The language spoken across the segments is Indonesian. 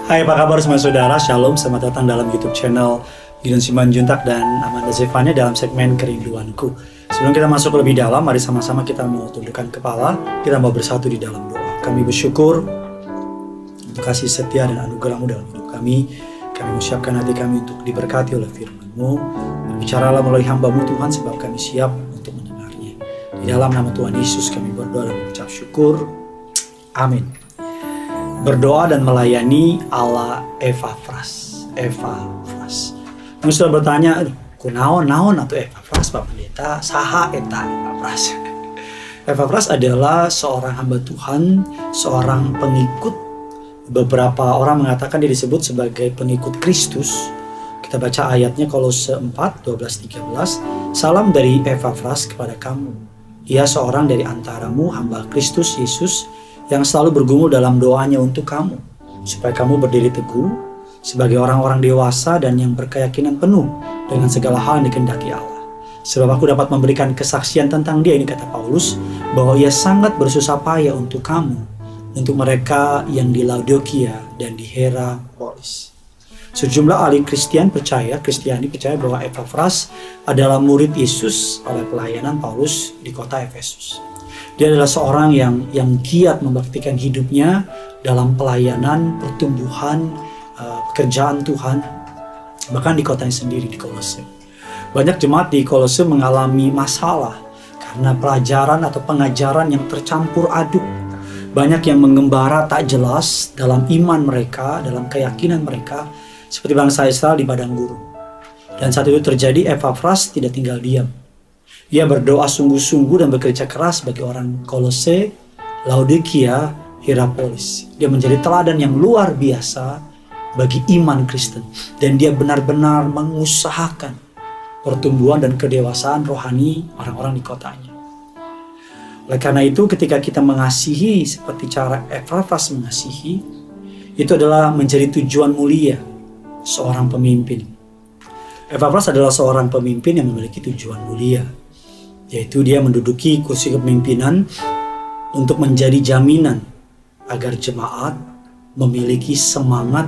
Hai, apa kabar semua saudara? Shalom, selamat datang dalam YouTube channel Gideon Simanjuntak dan Amanda Zevanya dalam segmen Kerinduanku. Sebelum kita masuk lebih dalam, mari sama-sama kita mau tundukkan kepala, kita mau bersatu di dalam doa. Kami bersyukur untuk kasih setia dan anugerah-Mu dalam hidup kami. Kami menyiapkan hati kami untuk diberkati oleh firman-Mu. Bicaralah melalui hamba-Mu Tuhan, sebab kami siap untuk mendengarnya. Di dalam nama Tuhan Yesus kami berdoa dan mengucap syukur. Amin. Berdoa dan melayani ala Epafras. Kamu sudah bertanya, kunaon atau Epafras Pak Pendeta, saha eta Epafras? Epafras adalah seorang hamba Tuhan, seorang pengikut. Beberapa orang mengatakan dia disebut sebagai pengikut Kristus. Kita baca ayatnya Kolose 4, 12-13. Salam dari Epafras kepada kamu. Ia seorang dari antaramu, hamba Kristus Yesus, yang selalu bergumul dalam doanya untuk kamu, supaya kamu berdiri teguh sebagai orang-orang dewasa dan yang berkeyakinan penuh dengan segala hal yang dikehendaki Allah. Sebab aku dapat memberikan kesaksian tentang dia, ini kata Paulus, bahwa ia sangat bersusah payah untuk kamu, untuk mereka yang di Laodikia dan di Hierapolis. Sejumlah ahli Kristiani percaya bahwa Epafras adalah murid Yesus oleh pelayanan Paulus di kota Efesus. Dia adalah seorang yang giat membaktikan hidupnya dalam pelayanan, pertumbuhan, pekerjaan Tuhan, bahkan di kotanya sendiri di Kolose. Banyak jemaat di Kolose mengalami masalah karena pelajaran atau pengajaran yang tercampur aduk. Banyak yang mengembara tak jelas dalam iman mereka, dalam keyakinan mereka, seperti bangsa Israel di padang gurun. Dan saat itu terjadi, Epafras tidak tinggal diam. Dia berdoa sungguh-sungguh dan bekerja keras bagi orang Kolose, Laodikia, Hierapolis. Dia menjadi teladan yang luar biasa bagi iman Kristen. Dan dia benar-benar mengusahakan pertumbuhan dan kedewasaan rohani orang-orang di kotanya. Oleh karena itu, ketika kita mengasihi seperti cara Epafras mengasihi, itu adalah menjadi tujuan mulia seorang pemimpin. Epafras adalah seorang pemimpin yang memiliki tujuan mulia, yaitu dia menduduki kursi kepemimpinan untuk menjadi jaminan agar jemaat memiliki semangat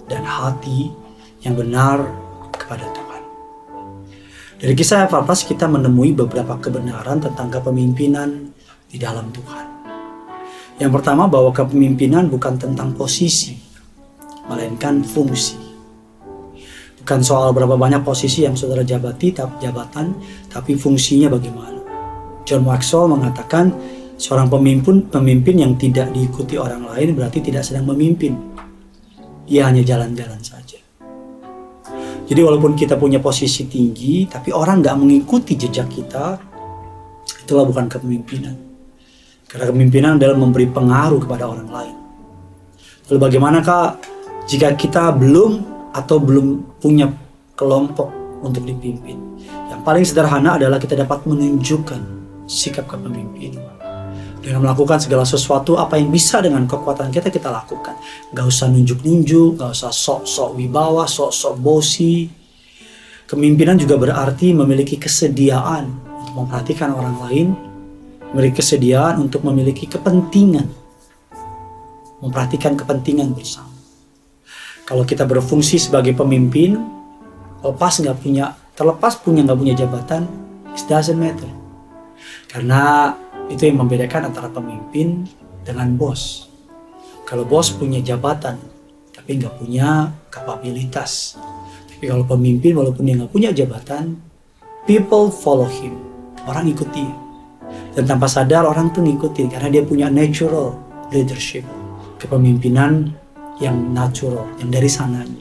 dan hati yang benar kepada Tuhan. Dari kisah Epafras kita menemui beberapa kebenaran tentang kepemimpinan di dalam Tuhan. Yang pertama, bahwa kepemimpinan bukan tentang posisi, melainkan fungsi. Bukan soal berapa banyak posisi yang saudara jabatan, tapi fungsinya bagaimana. John Maxwell mengatakan, seorang pemimpin yang tidak diikuti orang lain berarti tidak sedang memimpin. Ia hanya jalan-jalan saja. Jadi walaupun kita punya posisi tinggi, tapi orang nggak mengikuti jejak kita, itulah bukan kepemimpinan. Karena kepemimpinan adalah memberi pengaruh kepada orang lain. Lalu bagaimanakah jika kita belum punya kelompok untuk dipimpin? Yang paling sederhana adalah kita dapat menunjukkan sikap kepemimpinan dengan melakukan segala sesuatu apa yang bisa dengan kekuatan kita lakukan. Gak usah nunjuk-nunjuk, gak usah sok-sok wibawa, sok-sok bosi. Kepemimpinan juga berarti memiliki kesediaan untuk memperhatikan orang lain, memiliki kesediaan untuk memiliki kepentingan, memperhatikan kepentingan bersama. Kalau kita berfungsi sebagai pemimpin, terlepas punya nggak punya jabatan, it doesn't matter. Karena itu yang membedakan antara pemimpin dengan bos. Kalau bos punya jabatan, tapi nggak punya kapabilitas. Tapi kalau pemimpin, walaupun dia nggak punya jabatan, people follow him. Orang ikuti. Dan tanpa sadar orang tuh ngikutin karena dia punya natural leadership, kepemimpinan yang natural, yang dari sananya.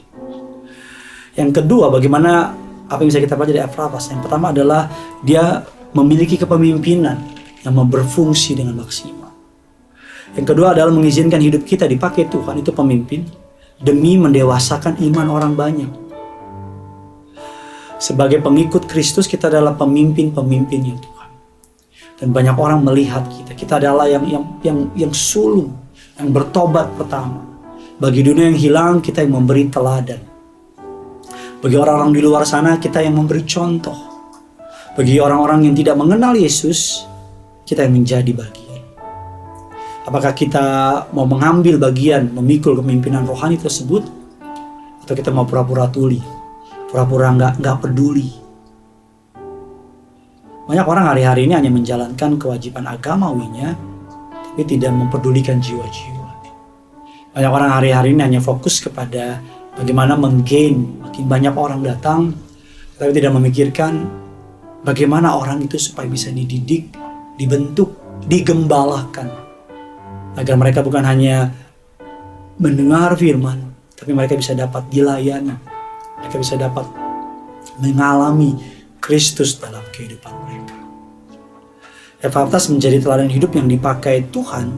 Yang kedua, bagaimana apa yang bisa kita pelajari dari Epafras? Yang pertama adalah dia memiliki kepemimpinan yang berfungsi dengan maksimal. Yang kedua adalah mengizinkan hidup kita dipakai Tuhan, itu pemimpin, demi mendewasakan iman orang banyak. Sebagai pengikut Kristus, kita adalah pemimpin-pemimpinnya Tuhan. Dan banyak orang melihat kita adalah yang sulung, yang bertobat pertama. Bagi dunia yang hilang, kita yang memberi teladan. Bagi orang-orang di luar sana, kita yang memberi contoh. Bagi orang-orang yang tidak mengenal Yesus, kita yang menjadi bagian. Apakah kita mau mengambil bagian, memikul kepemimpinan rohani tersebut, atau kita mau pura-pura tuli, pura-pura nggak peduli. Banyak orang hari-hari ini hanya menjalankan kewajiban agamawinya, tapi tidak mempedulikan jiwa-jiwa. Banyak orang hari-hari ini hanya fokus kepada bagaimana menggain makin banyak orang datang, tapi tidak memikirkan bagaimana orang itu supaya bisa dididik, dibentuk, digembalakan. Agar mereka bukan hanya mendengar firman, tapi mereka bisa dapat dilayani. Mereka bisa dapat mengalami Kristus dalam kehidupan mereka. Epafras menjadi teladan hidup yang dipakai Tuhan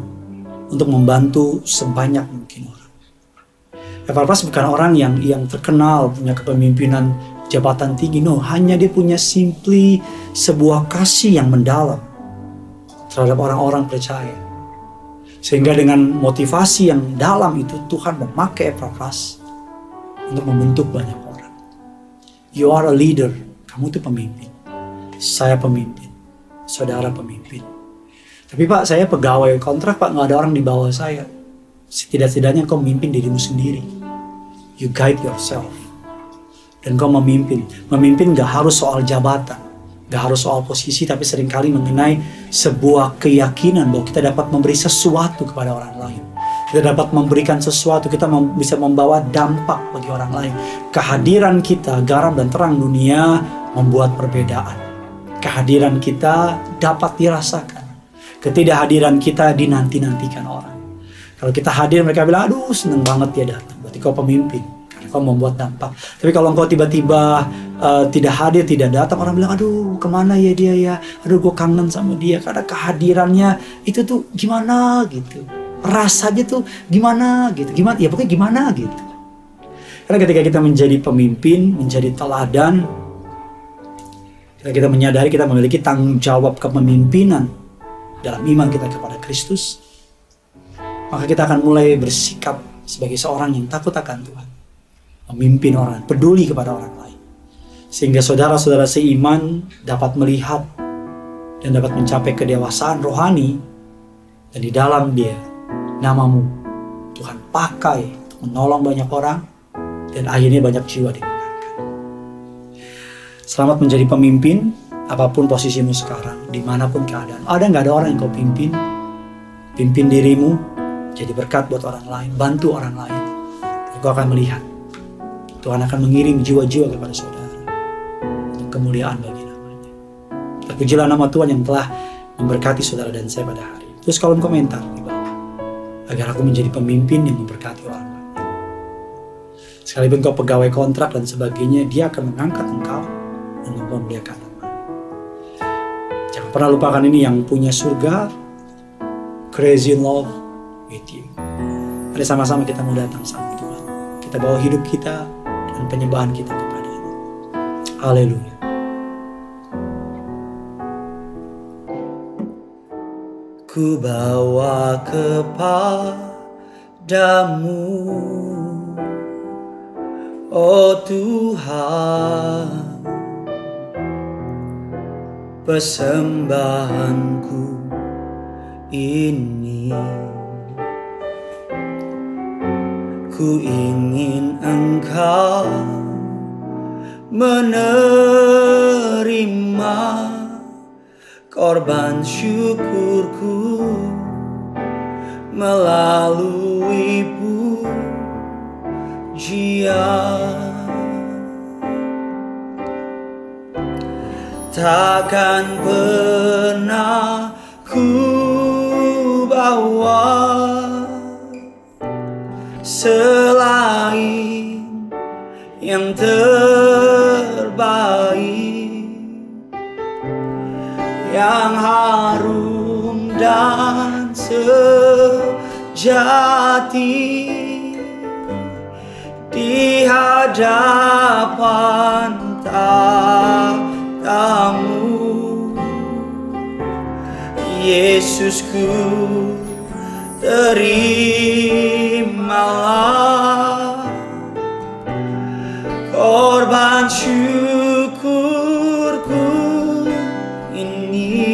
untuk membantu sebanyak mungkin orang. Epafras bukan orang yang terkenal punya kepemimpinan jabatan tinggi. No, hanya dia punya simply sebuah kasih yang mendalam terhadap orang-orang percaya. Sehingga dengan motivasi yang dalam itu Tuhan memakai Epafras untuk membentuk banyak orang. You are a leader. Kamu itu pemimpin. Saya pemimpin. Saudara pemimpin. Tapi Pak, saya pegawai kontrak Pak, nggak ada orang di bawah saya. Setidak-tidaknya kau memimpin dirimu sendiri. You guide yourself. Dan kau memimpin. Memimpin nggak harus soal jabatan. Gak harus soal posisi, tapi seringkali mengenai sebuah keyakinan bahwa kita dapat memberi sesuatu kepada orang lain. Kita dapat memberikan sesuatu, kita bisa membawa dampak bagi orang lain. Kehadiran kita, garam dan terang dunia, membuat perbedaan. Kehadiran kita dapat dirasakan. Ketidakhadiran kita dinanti-nantikan orang. Kalau kita hadir, mereka bilang, aduh seneng banget dia datang. Berarti kau pemimpin. Kau membuat dampak. Tapi kalau engkau tiba-tiba tidak hadir, tidak datang, orang bilang, aduh kemana ya dia ya, aduh gue kangen sama dia, karena kehadirannya itu tuh gimana gitu, rasanya tuh gimana gitu, gimana ya pokoknya gimana gitu. Karena ketika kita menjadi pemimpin, menjadi teladan, kita menyadari kita memiliki tanggung jawab kepemimpinan dalam iman kita kepada Kristus, maka kita akan mulai bersikap sebagai seorang yang takut akan Tuhan, memimpin orang, peduli kepada orang lain. Sehingga saudara-saudara seiman dapat melihat dan dapat mencapai kedewasaan rohani. Dan di dalam dia, namamu Tuhan pakai untuk menolong banyak orang. Dan akhirnya banyak jiwa dimenangkan. Selamat menjadi pemimpin, apapun posisimu sekarang, dimanapun keadaan. Ada nggak ada orang yang kau pimpin? Pimpin dirimu, jadi berkat buat orang lain, bantu orang lain. Dan kau akan melihat Tuhan akan mengirim jiwa-jiwa kepada saudara untuk kemuliaan bagi namanya. Terpujilah nama Tuhan yang telah memberkati saudara dan saya pada hari ini. Terus kolom komentar di bawah, agar aku menjadi pemimpin yang memberkati orang lain. Sekalipun kau pegawai kontrak dan sebagainya, dia akan mengangkat engkau dan memuliakan namanya. Jangan pernah lupakan ini, yang punya surga, crazy in love with you. Mari sama-sama kita mau datang sama Tuhan. Kita bawa hidup kita dan penyembahan kita kepada-Nya. Haleluya. Ku bawa kepadamu, oh Tuhan, persembahanku ini. Ku ingin Engkau menerima korban syukurku melalui pujian. Takkan pernah ku bawa selain yang terbaik, yang harum dan sejati di hadapan tamu. Yesusku, terimalah korban syukurku ini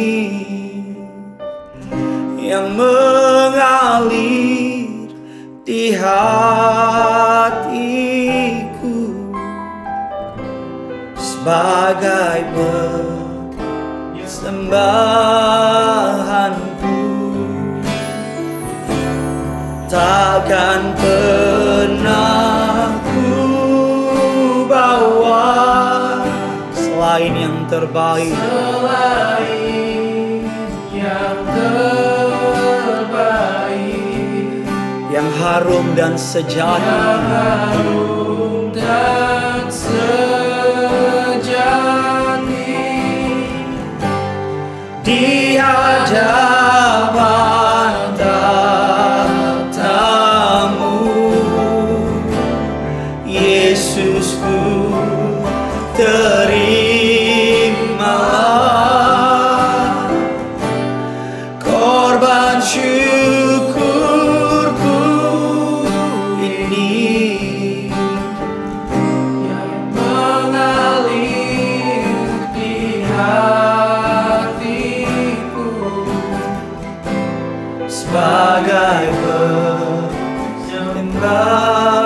yang mengasihi hatiku sebagai persembahanku. Takkan pernah ku bawa selain yang terbaik, yang harum dan sejati, di hadapan tatamu, Yesusku, terimalah korban syukurku ini yang mengalir di hatiku sebagai penyembah.